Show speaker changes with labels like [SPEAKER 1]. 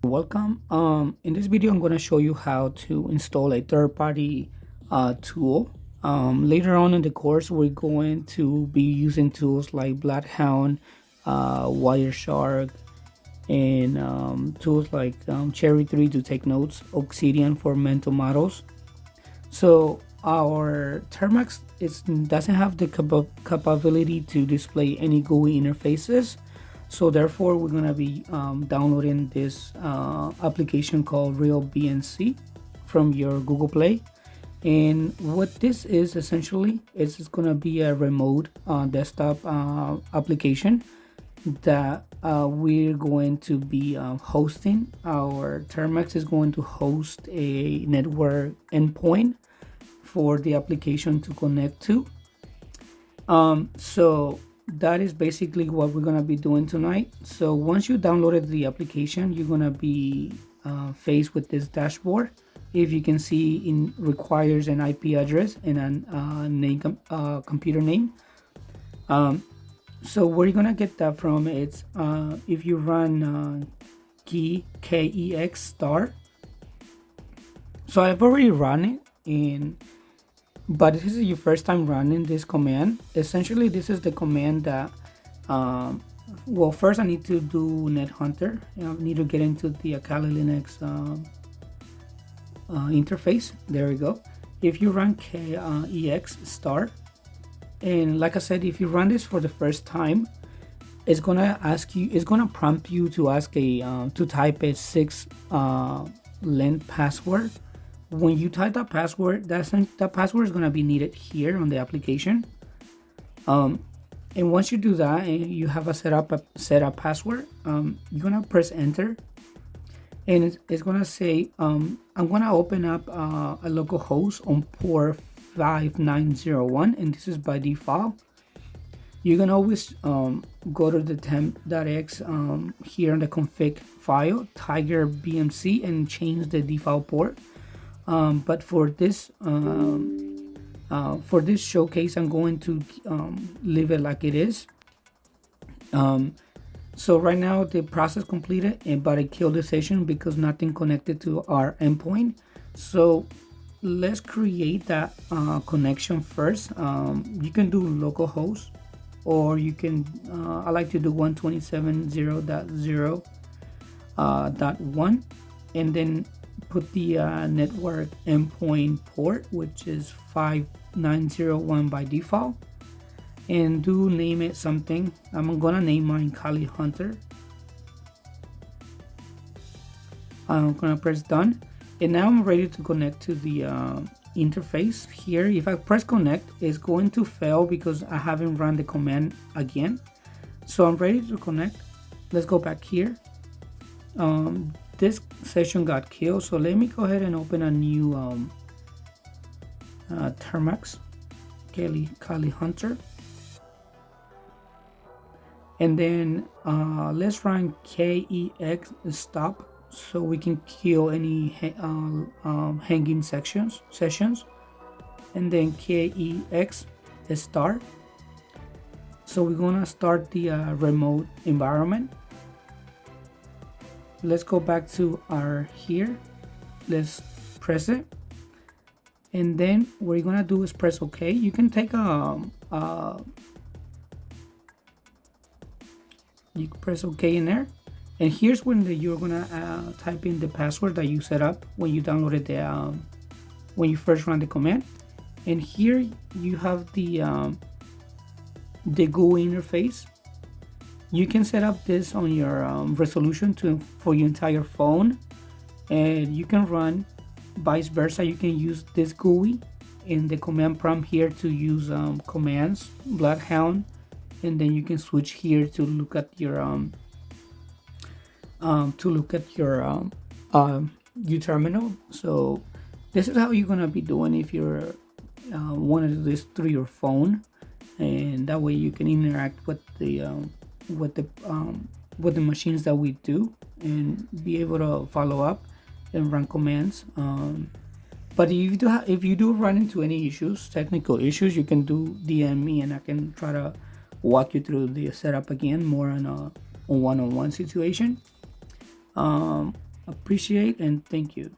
[SPEAKER 1] Welcome. In this video, I'm going to show you how to install a third-party tool. Later on in the course, we're going to be using tools like Bloodhound, Wireshark, and tools like Cherry 3 to take notes, Obsidian for mental models. So our Termux doesn't have the capability to display any GUI interfaces. So therefore, we're gonna be downloading this application called Real VNC from your Google Play. And what this is essentially is it's gonna be a remote desktop application that we're going to be hosting. Our Termux is going to host a network endpoint for the application to connect to. So that is basically what we're gonna be doing tonight. So once you downloaded the application, you're gonna be faced with this dashboard. If you can see, it requires an IP address and a computer name. So where you're gonna get that from? It's if you run kex star. So I've already run it but if this is your first time running this command, essentially this is the command that well, first I need to do NetHunter. I need to get into the Kali Linux interface. There we go. If you run kex star, and like I said, if you run this for the first time, it's gonna prompt you to ask to type a 6 length password. When you type that password, that password is going to be needed here on the application. And once you do that and you have a setup password, you're going to press enter, and it's going to say I'm going to open up a local host on port 5901, and this is by default. You can always go to the temp.x here in the config file, Tiger BMC, and change the default port. But for this showcase, I'm going to leave it like it is. So right now the process completed, but I killed the session because nothing connected to our endpoint. So let's create that connection first. You can do localhost, or you can I like to do 127.0.0.1, and then put the network endpoint port, which is 5901 by default, and do name it something. I'm gonna name mine Kali Hunter. I'm gonna press done, and now I'm ready to connect to the interface. Here, if I press connect, it's going to fail because I haven't run the command again. So I'm ready to connect. Let's go back here. This session got killed, so let me go ahead and open a new Termux Kali Hunter, and then let's run kex stop so we can kill any hanging sessions, and then kex start. So we're gonna start the remote environment. Let's go back to our here. Let's press it, and then what you're gonna do is press OK. You can take you can press OK in there, and here's when you're gonna type in the password that you set up when you downloaded the when you first run the command. And here you have the GUI interface. You can set up this on your resolution for your entire phone, and you can run vice versa. You can use this GUI in the command prompt here to use commands, Bloodhound, and then you can switch here to look at your terminal. So this is how you're gonna be doing if you're want to do this through your phone, and that way you can interact with the machines that we do and be able to follow up and run commands. But if you do run into any technical issues, you can DM me, and I can try to walk you through the setup again, more on a one-on-one situation. Appreciate and thank you.